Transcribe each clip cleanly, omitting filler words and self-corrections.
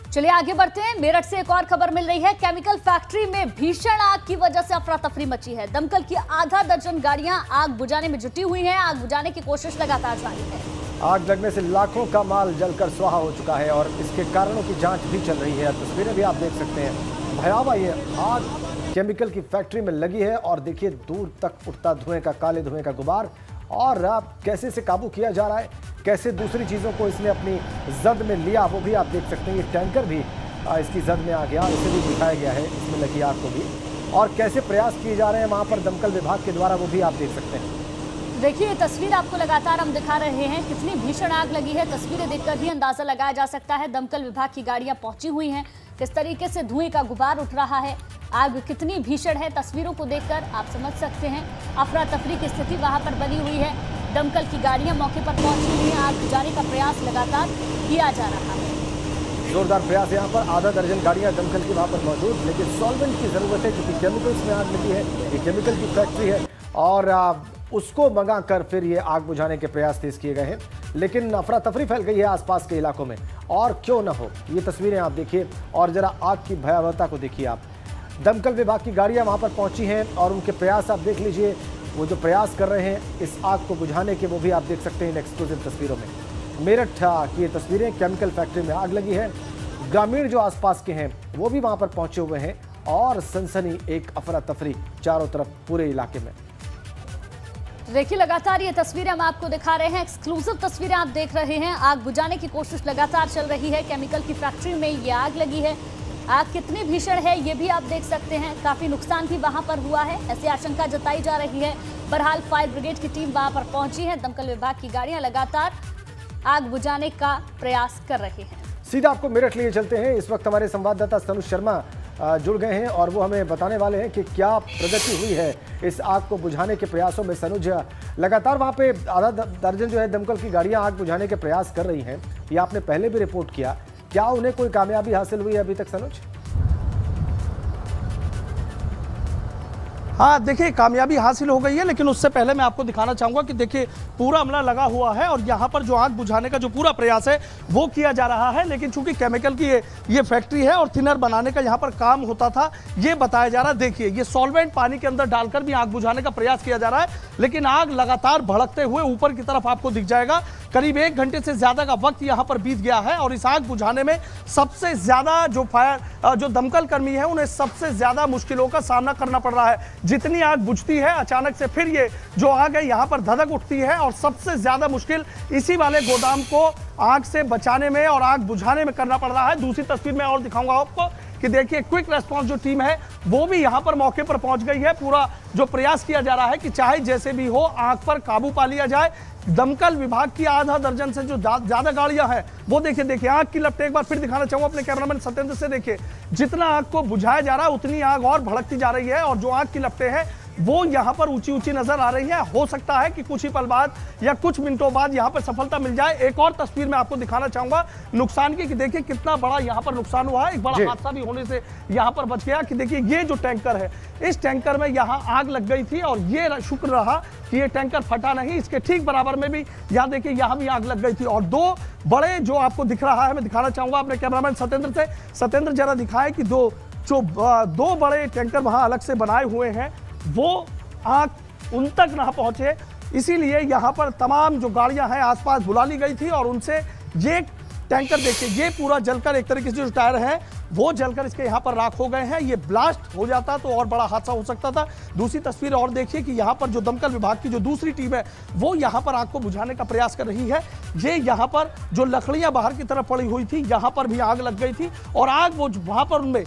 चलिए आगे बढ़ते हैं। मेरठ से एक और खबर मिल रही है। केमिकल फैक्ट्री में भीषण आग की वजह से अफरा तफरी मची है। दमकल की आधा दर्जन गाड़ियां आग बुझाने में जुटी हुई हैं। आग बुझाने की कोशिश लगातार जारी है। आग लगने से लाखों का माल जलकर स्वाहा हो चुका है और इसके कारणों की जांच भी चल रही है। तस्वीरें भी आप देख सकते हैं। भयावह ये आग केमिकल की फैक्ट्री में लगी है और देखिए दूर तक उठता धुएं का, काले धुएं का गुबार। और कैसे इसे काबू किया जा रहा है, कैसे दूसरी चीज़ों को इसने अपनी जद में लिया, वो भी आप देख सकते हैं। ये टैंकर भी इसकी जद में आ गया, इसे भी दिखाया गया है इसमें लगी आग को भी। और कैसे प्रयास किए जा रहे हैं वहाँ पर दमकल विभाग के द्वारा, वो भी आप देख सकते हैं। देखिए ये तस्वीर आपको लगातार हम दिखा रहे हैं, कितनी भीषण आग लगी है। तस्वीरें देखकर ही अंदाजा लगाया जा सकता है। दमकल विभाग की गाड़ियां पहुंची हुई हैं, किस तरीके से धुएं का गुबार उठ रहा है, आग कितनी भीषण है, तस्वीरों को देखकर आप समझ सकते हैं। अफरा तफरी की स्थिति वहां पर बनी हुई है। दमकल की गाड़ियां मौके पर पहुंची हुई हैं। आग बुझाने का प्रयास लगातार किया जा रहा है। जोरदार प्रयास यहाँ पर। आधा दर्जन गाड़ियां दमकल की वहाँ पर मौजूद, लेकिन सॉल्वेंट की जरूरत है क्योंकि केमिकल्स में आग लगी है। ये केमिकल की फैक्ट्री है और उसको मंगा कर फिर ये आग बुझाने के प्रयास तेज किए गए हैं। लेकिन अफरा तफरी फैल गई है आसपास के इलाकों में। और क्यों न हो, ये तस्वीरें आप देखिए और जरा आग की भयावहता को देखिए आप। दमकल विभाग की गाड़ियां वहां पर पहुंची हैं और उनके प्रयास आप देख लीजिए। वो जो प्रयास कर रहे हैं इस आग को बुझाने के, वो भी आप देख सकते हैं इन एक्सक्लूसिव तस्वीरों में। मेरठ की ये तस्वीरें, केमिकल फैक्ट्री में आग लगी है। ग्रामीण जो आसपास के हैं वो भी वहां पर पहुंचे हुए हैं और सनसनी एक अफरा तफरी चारों तरफ पूरे इलाके में। देखिए लगातार ये तस्वीरें हम आपको दिखा रहे हैं, एक्सक्लूसिव तस्वीरें आप देख रहे हैं। आग बुझाने की कोशिश लगातार चल रही है। केमिकल की फैक्ट्री में ये आग लगी है। आग कितनी भीषण है ये भी आप देख सकते हैं। काफी नुकसान भी वहां पर हुआ है, ऐसी आशंका जताई जा रही है। बहरहाल फायर ब्रिगेड की टीम वहां पर पहुंची है। दमकल विभाग की गाड़ियां लगातार आग बुझाने का प्रयास कर रही हैं। सीधा आपको मेरठ लिए चलते हैं। इस वक्त हमारे संवाददाता तनुज शर्मा जुड़ गए हैं और वो हमें बताने वाले हैं कि क्या प्रगति हुई है इस आग को बुझाने के प्रयासों में। सनुज, लगातार वहाँ पे आधा दर्जन जो है दमकल की गाड़ियाँ आग बुझाने के प्रयास कर रही हैं, ये आपने पहले भी रिपोर्ट किया। क्या उन्हें कोई कामयाबी हासिल हुई है अभी तक सनुज? हाँ देखिए, कामयाबी हासिल हो गई है, लेकिन उससे पहले मैं आपको दिखाना चाहूँगा कि देखिए पूरा अमला लगा हुआ है और यहाँ पर जो आग बुझाने का जो पूरा प्रयास है वो किया जा रहा है। लेकिन चूंकि केमिकल की ये फैक्ट्री है और थिनर बनाने का यहाँ पर काम होता था, ये बताया जा रहा है। देखिए ये सॉल्वेंट पानी के अंदर डालकर भी आग बुझाने का प्रयास किया जा रहा है, लेकिन आग लगातार भड़कते हुए ऊपर की तरफ आपको दिख जाएगा। करीब 1 घंटे से ज़्यादा का वक्त यहाँ पर बीत गया है और इस आग बुझाने में सबसे ज़्यादा जो दमकल कर्मी है उन्हें सबसे ज़्यादा मुश्किलों का सामना करना पड़ रहा है। जितनी आग बुझती है अचानक से फिर ये जो आग है यहाँ पर धधक उठती है और सबसे ज़्यादा मुश्किल इसी वाले गोदाम को आग से बचाने में और आग बुझाने में करना पड़ रहा है। दूसरी तस्वीर में और दिखाऊंगा आपको कि देखिए क्विक रेस्पॉन्स जो टीम है वो भी यहाँ पर मौके पर पहुँच गई है। पूरा जो प्रयास किया जा रहा है कि चाहे जैसे भी हो आग पर काबू पा लिया जाए। दमकल विभाग की आधा दर्जन से जो ज्यादा गाड़ियां हैं वो देखिए आग की लपटें एक बार फिर दिखाना चाहूंगा अपने कैमरामैन सत्येंद्र से। देखिए जितना आग को बुझाया जा रहा है उतनी आग और भड़कती जा रही है और जो आग की लपटें हैं वो यहाँ पर ऊंची ऊंची नजर आ रही है। हो सकता है कि कुछ ही पल बाद या कुछ मिनटों बाद यहाँ पर सफलता मिल जाए। एक और तस्वीर मैं आपको दिखाना चाहूंगा नुकसान की, कि देखिए कितना बड़ा यहाँ पर नुकसान हुआ है। एक बड़ा हादसा भी होने से यहाँ पर बच गया। कि देखिए ये जो टैंकर है, इस टैंकर में यहाँ आग लग गई थी और ये शुक्र रहा कि ये टैंकर फटा नहीं। इसके ठीक बराबर में भी यहाँ देखिए यहाँ भी आग लग गई थी और 2 बड़े जो आपको दिख रहा है, मैं दिखाना चाहूंगा अपने कैमरामैन सत्येंद्र से। सत्येंद्र जरा दिखाए कि दो बड़े टैंकर वहां अलग से बनाए हुए हैं, वो आग उन तक ना पहुंचे, इसीलिए यहाँ पर तमाम जो गाड़ियां हैं आसपास बुला ली गई थी और उनसे ये टैंकर देखिए ये पूरा जलकर एक तरीके से जो टायर है वो जलकर इसके यहाँ पर राख हो गए हैं। ये ब्लास्ट हो जाता तो और बड़ा हादसा हो सकता था। दूसरी तस्वीर और देखिए कि यहाँ पर जो दमकल विभाग की जो दूसरी टीम है वो यहाँ पर आग को बुझाने का प्रयास कर रही है। ये यहाँ पर जो लकड़ियाँ बाहर की तरफ पड़ी हुई थी यहाँ पर भी आग लग गई थी और आग वो वहाँ पर उनमें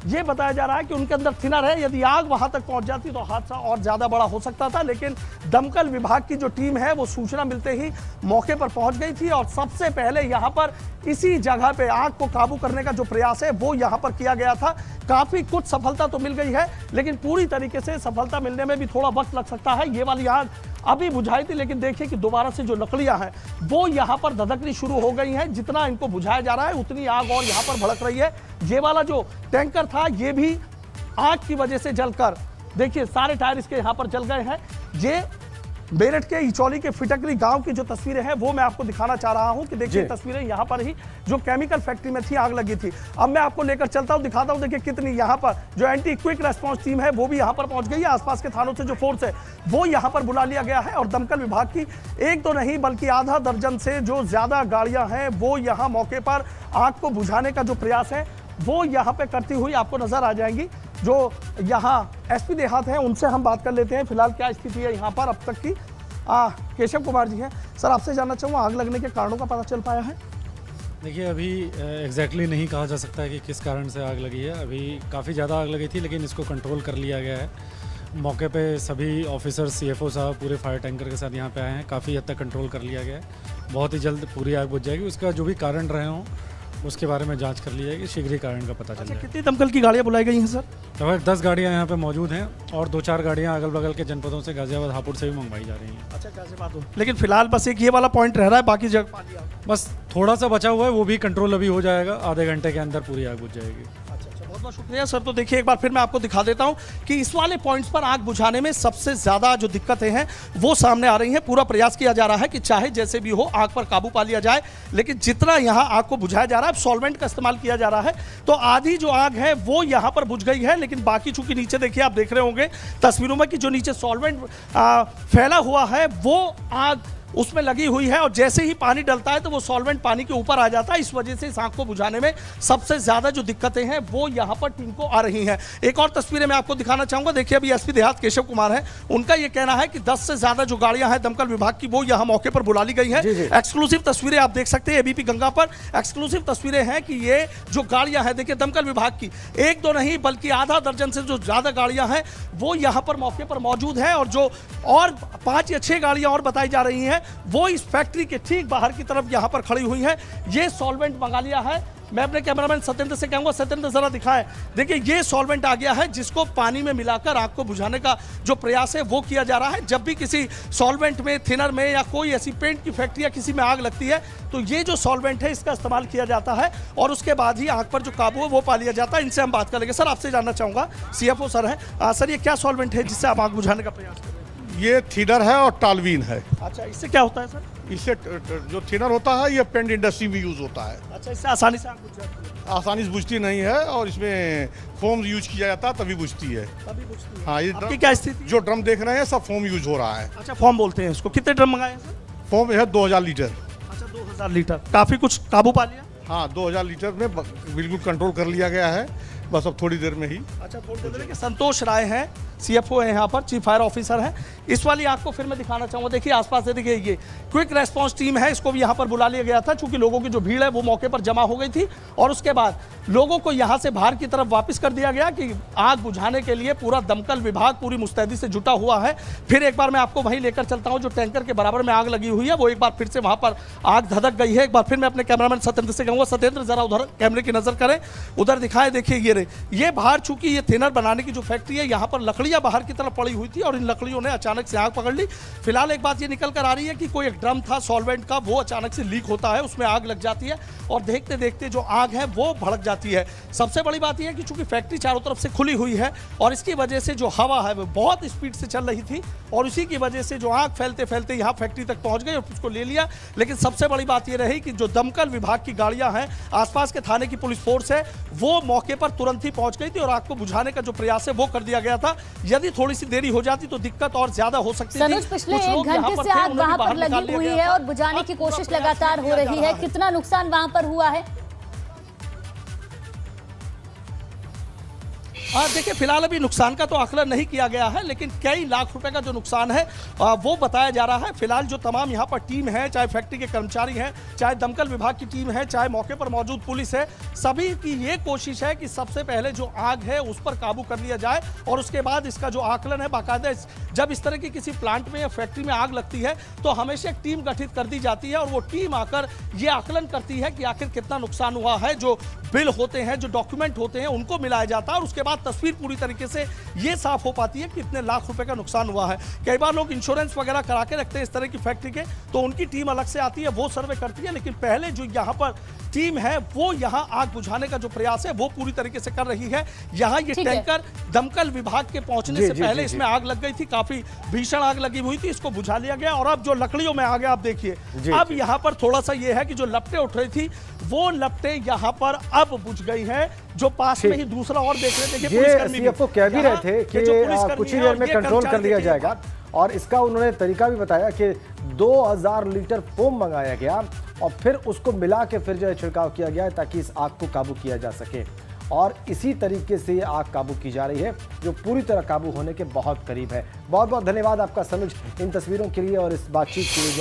ये बताया जा रहा है कि उनके अंदर थिनर है। यदि आग वहां तक पहुंच जाती तो हादसा और ज्यादा बड़ा हो सकता था, लेकिन दमकल विभाग की जो टीम है वो सूचना मिलते ही मौके पर पहुंच गई थी और सबसे पहले यहां पर इसी जगह पे आग को काबू करने का जो प्रयास है वो यहां पर किया गया था। काफी कुछ सफलता तो मिल गई है, लेकिन पूरी तरीके से सफलता मिलने में भी थोड़ा वक्त लग सकता है। ये वाली आग अभी बुझाई थी, लेकिन देखिए कि दोबारा से जो लकड़ियां हैं वो यहाँ पर धधकनी शुरू हो गई हैं। जितना इनको बुझाया जा रहा है उतनी आग और यहाँ पर भड़क रही है। ये वाला जो टैंकर था ये भी आग की वजह से जलकर देखिए सारे टायर इसके यहाँ पर जल गए हैं। ये मेरठ के इचौली के फिटकरी गांव की जो तस्वीरें हैं वो मैं आपको दिखाना चाह रहा हूं कि देखिए तस्वीरें यहां पर ही जो केमिकल फैक्ट्री में थी, आग लगी थी। अब मैं आपको लेकर चलता हूं, दिखाता हूं। देखिए कितनी यहां पर जो एंटी क्विक रेस्पॉन्स टीम है वो भी यहां पर पहुंच गई है। आसपास के थानों से जो फोर्स है वो यहां पर बुला लिया गया है और दमकल विभाग की एक तो नहीं बल्कि आधा दर्जन से जो ज्यादा गाड़ियां हैं वो यहां मौके पर आग को बुझाने का जो प्रयास है वो यहां पे करती हुई आपको नजर आ जाएंगी। जो यहां एसपी देहात हैं उनसे हम बात कर लेते हैं, फिलहाल क्या स्थिति है यहां पर अब तक की। केशव कुमार जी हैं सर, आपसे जानना चाहूँगा आग लगने के कारणों का पता चल पाया है? देखिए अभी एग्जैक्टली नहीं कहा जा सकता है कि किस कारण से आग लगी है। अभी काफ़ी ज़्यादा आग लगी थी लेकिन इसको कंट्रोल कर लिया गया है। मौके पे सभी ऑफिसर सीएफओ साहब पूरे फायर टैंकर के साथ यहाँ पे आए हैं। काफ़ी हद तक कंट्रोल कर लिया गया है। बहुत ही जल्द पूरी आग बुझ जाएगी। उसका जो भी कारण रहे हों उसके बारे में जांच कर ली जाएगी, शीघ्र ही कारण का पता चल जाएगा। कितनी दमकल की गाड़ियाँ बुलाई गई हैं सर? लगभग 10 गाड़ियाँ यहाँ पे मौजूद हैं और 2-4 गाड़ियाँ अगल बगल के जनपदों से, गाजियाबाद, हापुड़ से भी मंगवाई जा रही हैं। अच्छा, गाजियाबाद। लेकिन फिलहाल बस एक ये वाला पॉइंट रह रहा है, बाकी जगह बस थोड़ा सा बचा हुआ है, वो भी कंट्रोल अभी हो जाएगा। आधे घंटे के अंदर पूरी आग बुझ जाएगी। बहुत बहुत शुक्रिया सर। तो देखिए एक बार फिर मैं आपको दिखा देता हूं कि इस वाले पॉइंट्स पर आग बुझाने में सबसे ज्यादा जो दिक्कतें हैं वो सामने आ रही हैं। पूरा प्रयास किया जा रहा है कि चाहे जैसे भी हो आग पर काबू पा लिया जाए, लेकिन जितना यहां आग को बुझाया जा रहा है सॉल्वेंट का इस्तेमाल किया जा रहा है। तो आधी जो आग है वो यहां पर बुझ गई है, लेकिन बाकी चूंकि नीचे देखिए आप देख रहे होंगे तस्वीरों में कि जो नीचे सॉल्वेंट फैला हुआ है वो आग उसमें लगी हुई है और जैसे ही पानी डलता है तो वो सॉल्वेंट पानी के ऊपर आ जाता है। इस वजह से इस आग को बुझाने में सबसे ज्यादा जो दिक्कतें हैं वो यहाँ पर टीम को आ रही हैं। एक और तस्वीरें मैं आपको दिखाना चाहूंगा। देखिए अभी एसपी देहात केशव कुमार हैं, उनका ये कहना है कि 10 से ज्यादा जो गाड़ियां हैं दमकल विभाग की वो यहाँ मौके पर बुला ली गई है। एक्सक्लूसिव तस्वीरें आप देख सकते हैं एबीपी गंगा पर। एक्सक्लूसिव तस्वीरें हैं कि ये जो गाड़ियां हैं देखिए दमकल विभाग की एक तो नहीं बल्कि आधा दर्जन से जो ज्यादा गाड़ियां हैं वो यहाँ पर मौके पर मौजूद है और जो और 5 या 6 गाड़ियां और बताई जा रही हैं वो इस फैक्ट्री के ठीक बाहर की तरफ यहां पर खड़ी हुई हैं। ये सॉल्वेंट मंगा लिया है। मैं अपने कैमरामैन सत्येंद्र से कहूंगा, सत्येंद्र जरा दिखाएं। देखिए ये सॉल्वेंट आ गया है जिसको पानी में मिलाकर आग को बुझाने का जो प्रयास है वो किया जा रहा है। जब भी किसी सॉल्वेंट में, थिनर में या कोई ऐसी पेंट की फैक्ट्री या किसी में आग लगती है तो ये जो सॉल्वेंट है इसका इस्तेमाल किया जाता है और उसके बाद ही आग पर जो काबू है वो पा लिया जाता है। इनसे हम बात कर लेंगे। सर आपसे जानना चाहूंगा, सीएफओ सर हैं, सर ये क्या सॉल्वेंट है जिससे आप आग बुझाने का प्रयास कर रहे हैं? ये थिनर है और टालवीन है। अच्छा, इससे क्या होता है सर? इससे जो थिनर होता है ये पेंट इंडस्ट्री में यूज होता है। अच्छा, इससे आसानी से आग बुझ जाती है? आसानी से बुझती नहीं है और इसमें फोम यूज किया जाता है तभी बुझती है। तभी बुझती है। हाँ, ये आपकी क्या स्थिति? जो ड्रम देख रहे हैं सब फोम यूज हो रहा है। अच्छा, फोम बोलते हैं इसको। कितने ड्रम मंगाए हैं सर? फोम है 2000 लीटर। अच्छा, 2000 लीटर। काफी कुछ काबू पा लिया? हाँ, 2000 लीटर में बिल्कुल कंट्रोल कर लिया गया है। बस अब थोड़ी देर में ही। अच्छा, थोड़ी देर में। संतोष राय हैं, सीएफओ है यहाँ पर, चीफ फायर ऑफिसर हैं। इस वाली आग को फिर मैं दिखाना चाहूँगा। देखिए आसपास से देखिए ये क्विक रेस्पॉन्स टीम है, इसको भी यहाँ पर बुला लिया गया था चूंकि लोगों की जो भीड़ है वो मौके पर जमा हो गई थी और उसके बाद लोगों को यहाँ से बाहर की तरफ वापस कर दिया गया कि आग बुझाने के लिए पूरा दमकल विभाग पूरी मुस्तैदी से जुटा हुआ है। फिर एक बार मैं आपको वहीं लेकर चलता हूँ जो टैंकर के बराबर में आग लगी हुई है, वो एक बार फिर से वहाँ पर आग धधक गई है। एक बार फिर मैं अपने कैमरामैन सत्येंद्र से कहूँगा, सत्येंद्र जरा उधर कैमरे की नजर करें, उधर दिखाएं। देखिए ये बाहर चूंकि ये थिनर बनाने की जो फैक्ट्री है यहाँ पर लकड़ियाँ बाहर की तरफ पड़ी हुई थी और इन लकड़ियों ने अचानक से आग पकड़ ली। फिलहाल एक बात ये निकल कर आ रही है कि कोई एक ड्रम था सॉल्वेंट का, वो अचानक से लीक होता है, उसमें आग लग जाती है और देखते देखते जो आग है वो भड़क जाती है। सबसे बड़ी बात यह है कि चूंकि फैक्ट्री चारों तरफ से खुली हुई है और इसकी वजह से जो हवा है वो बहुत स्पीड से चल रही थी और इसी की वजह से जो आग फैलते फैलते यहाँ फैक्ट्री तक पहुंच गई और उसको ले लिया। लेकिन सबसे बड़ी बात यह रही कि जो दमकल विभाग की गाड़ियां हैं, आसपास के थाने की पुलिस फोर्स है, वो मौके पर तुरंत ही पहुंच गई थी और आग को बुझाने का जो प्रयास है वो कर दिया गया था। यदि थोड़ी सी देरी हो जाती तो दिक्कत और ज्यादा हो सकती थी। पिछले 1 घंटे से आग वहां पर लगी हुई है और बुझाने की कोशिश लगातार हो रही है। कितना नुकसान वहां पर हुआ है? देखिए फिलहाल अभी नुकसान का तो आकलन नहीं किया गया है, लेकिन कई लाख रुपए का जो नुकसान है वो बताया जा रहा है। फिलहाल जो तमाम यहाँ पर टीम है, चाहे फैक्ट्री के कर्मचारी हैं, चाहे दमकल विभाग की टीम है, चाहे मौके पर मौजूद पुलिस है, सभी की ये कोशिश है कि सबसे पहले जो आग है उस पर काबू कर लिया जाए और उसके बाद इसका जो आकलन है बाकायदा जब इस तरह की किसी प्लांट में या फैक्ट्री में आग लगती है तो हमेशा एक टीम गठित कर दी जाती है और वो टीम आकर ये आकलन करती है कि आखिर कितना नुकसान हुआ है। जो बिल होते हैं, जो डॉक्यूमेंट होते हैं, उनको मिलाया जाता है और उसके बाद तस्वीर पूरी तरीके से ये साफ हो पाती है कि कितने लाख रुपए का नुकसान हुआ है। कई बार लोग इंश्योरेंस वगैरह करा के रखते हैं इस तरह की फैक्ट्री के, तो उनकी टीम अलग से आती है, वो सर्वे करती है, लेकिन पहले जो यहाँ पर टीम है वो यहां आग बुझाने का जो प्रयास है वो पूरी तरीके से कर रही है। यहां ये ठीक है। टैंकर दमकल विभाग के पहुंचने जी, से जी, पहले जी, इसमें आग लग गई थी, काफी भीषण आग लगी हुई थी, इसको बुझा लिया गया और अब जो लकड़ियों में आग है आप देखिए, जी, अब जी। यहां पर थोड़ा सा ये है कि जो लपटें उठ रही थी वो लपटें यहां पर अब बुझ गई है। जो पास में ही दूसरा और देख रहे थे, ये सीएफओ कह भी रहे थे कि कुछ ही देर में कंट्रोल कर लिया जाएगा और इसका उन्होंने तरीका भी बताया कि 2000 लीटर फोम मंगाया गया और फिर उसको मिला के फिर जो है छिड़काव किया गया ताकि इस आग को काबू किया जा सके और इसी तरीके से ये आग काबू की जा रही है जो पूरी तरह काबू होने के बहुत करीब है। बहुत बहुत धन्यवाद आपका सनुज इन तस्वीरों के लिए और इस बातचीत के लिए।